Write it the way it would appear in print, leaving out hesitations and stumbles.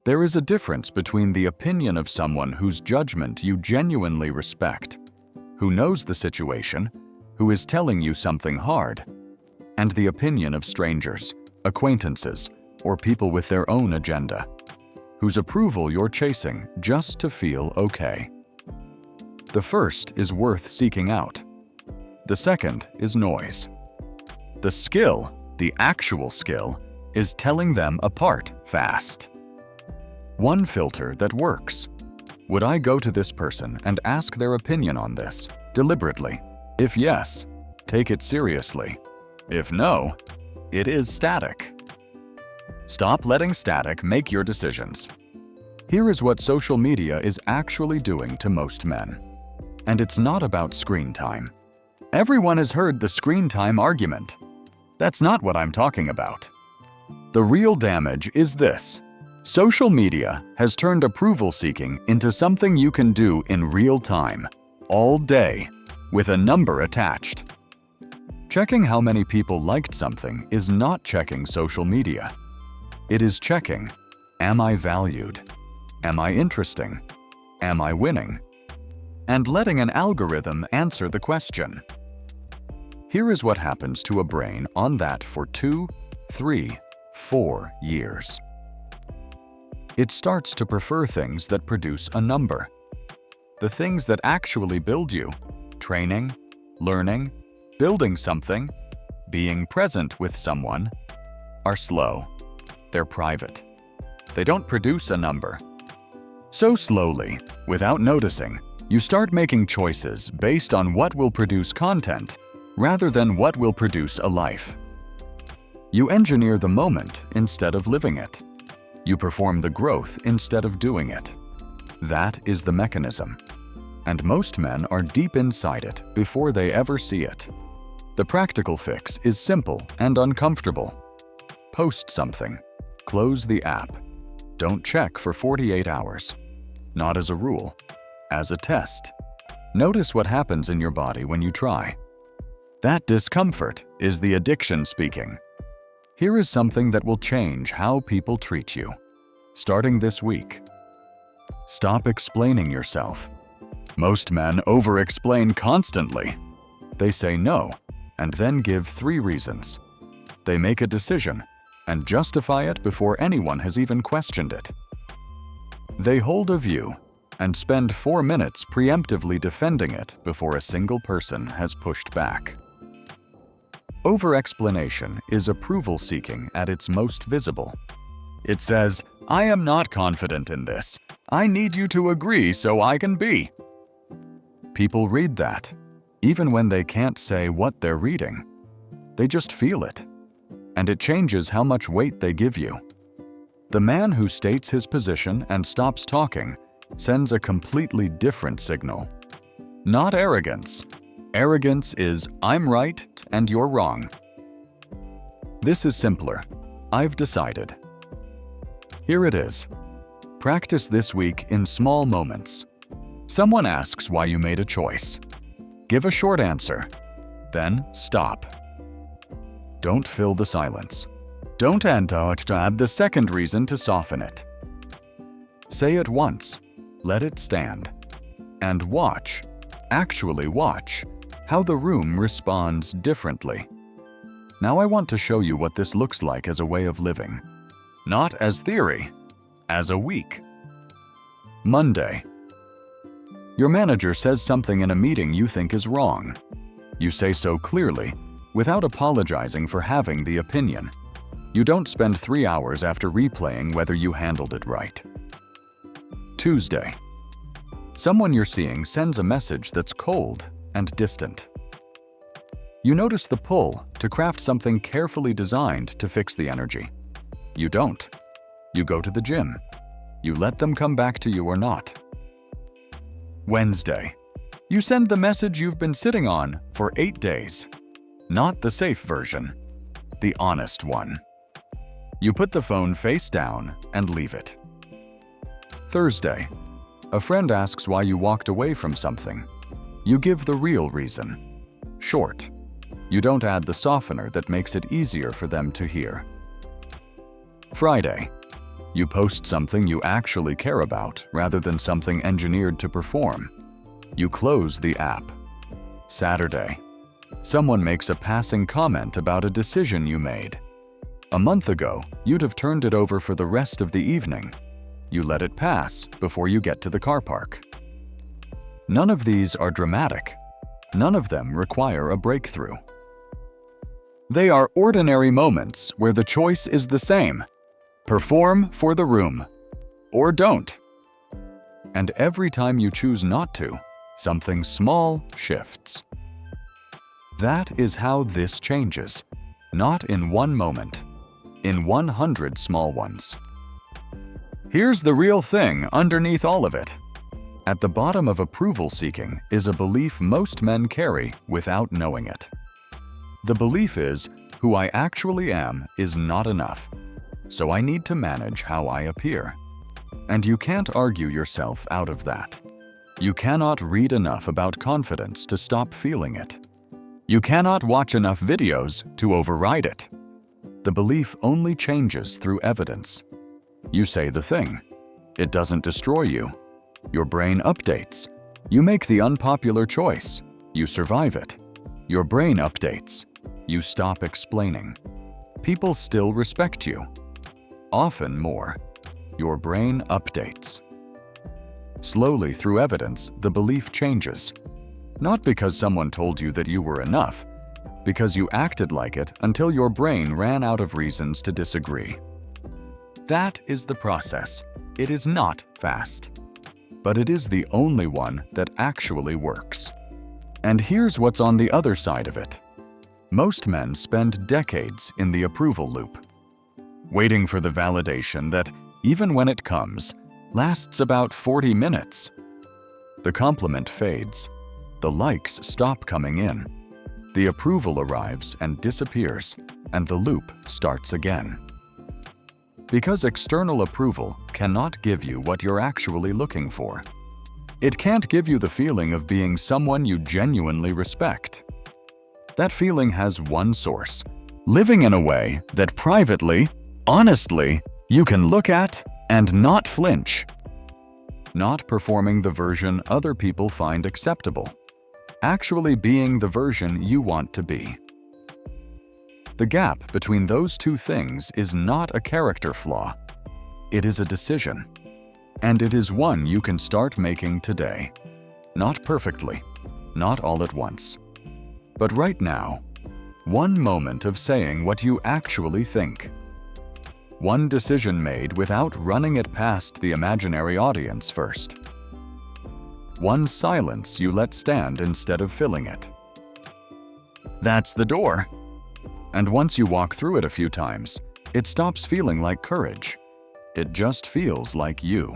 There is a difference between the opinion of someone whose judgment you genuinely respect, who knows the situation, who is telling you something hard, and the opinion of strangers, acquaintances, or people with their own agenda, whose approval you're chasing just to feel okay. The first is worth seeking out. The second is noise. The skill, the actual skill, is telling them apart fast. One filter that works. Would I go to this person and ask their opinion on this, deliberately? If yes, take it seriously. If no, it is static. Stop letting static make your decisions. Here is what social media is actually doing to most men. And it's not about screen time. Everyone has heard the screen time argument. That's not what I'm talking about. The real damage is this. Social media has turned approval seeking into something you can do in real time, all day, with a number attached. Checking how many people liked something is not checking social media. It is checking, am I valued? Am I interesting? Am I winning? And letting an algorithm answer the question. Here is what happens to a brain on that for 2, 3, 4 years. It starts to prefer things that produce a number. The things that actually build you, training, learning, building something, being present with someone, are slow. They're private. They don't produce a number. So slowly, without noticing, you start making choices based on what will produce content rather than what will produce a life. You engineer the moment instead of living it. You perform the growth instead of doing it. That is the mechanism. And most men are deep inside it before they ever see it. The practical fix is simple and uncomfortable. Post something. Close the app. Don't check for 48 hours. Not as a rule, as a test. Notice what happens in your body when you try. That discomfort is the addiction speaking. Here is something that will change how people treat you. Starting this week. Stop explaining yourself. Most men over-explain constantly. They say no, and then give 3 reasons. They make a decision and justify it before anyone has even questioned it. They hold a view and spend 4 minutes preemptively defending it before a single person has pushed back. Over-explanation is approval-seeking at its most visible. It says, I am not confident in this. I need you to agree so I can be. People read that, even when they can't say what they're reading. They just feel it, and it changes how much weight they give you. The man who states his position and stops talking sends a completely different signal. Not arrogance. Arrogance is, I'm right and you're wrong. This is simpler. I've decided. Here it is. Practice this week in small moments. Someone asks why you made a choice. Give a short answer. Then stop. Don't fill the silence. Don't add the second reason to soften it. Say it once. Let it stand. And watch, actually watch, how the room responds differently. Now I want to show you what this looks like as a way of living. Not as theory, as a week. Monday. Your manager says something in a meeting you think is wrong. You say so clearly, without apologizing for having the opinion. You don't spend 3 hours after replaying whether you handled it right. Tuesday. Someone you're seeing sends a message that's cold and distant. You notice the pull to craft something carefully designed to fix the energy. You don't. You go to the gym. You let them come back to you or not. Wednesday. You send the message you've been sitting on for 8 days. Not the safe version, the honest one. You put the phone face down and leave it. Thursday. A friend asks why you walked away from something. You give the real reason. Short. You don't add the softener that makes it easier for them to hear. Friday. You post something you actually care about rather than something engineered to perform. You close the app. Saturday. Someone makes a passing comment about a decision you made. A month ago, you'd have turned it over for the rest of the evening. You let it pass before you get to the car park. None of these are dramatic. None of them require a breakthrough. They are ordinary moments where the choice is the same. Perform for the room, or don't. And every time you choose not to, something small shifts. That is how this changes, not in one moment, in 100 small ones. Here's the real thing underneath all of it. At the bottom of approval seeking is a belief most men carry without knowing it. The belief is, who I actually am is not enough, so I need to manage how I appear. And you can't argue yourself out of that. You cannot read enough about confidence to stop feeling it. You cannot watch enough videos to override it. The belief only changes through evidence. You say the thing. It doesn't destroy you. Your brain updates. You make the unpopular choice. You survive it. Your brain updates. You stop explaining. People still respect you. Often more. Your brain updates. Slowly through evidence, the belief changes. Not because someone told you that you were enough, because you acted like it until your brain ran out of reasons to disagree. That is the process. It is not fast, but it is the only one that actually works. And here's what's on the other side of it. Most men spend decades in the approval loop, waiting for the validation that, even when it comes, lasts about 40 minutes. The compliment fades. The likes stop coming in. The approval arrives and disappears, and the loop starts again. Because external approval cannot give you what you're actually looking for. It can't give you the feeling of being someone you genuinely respect. That feeling has one source: living in a way that privately, honestly, you can look at and not flinch. Not performing the version other people find acceptable. Actually being the version you want to be. The gap between those two things is not a character flaw. It is a decision. And it is one you can start making today. Not perfectly, not all at once. But right now, one moment of saying what you actually think. One decision made without running it past the imaginary audience first. One silence you let stand instead of filling it. That's the door. And once you walk through it a few times, it stops feeling like courage. It just feels like you.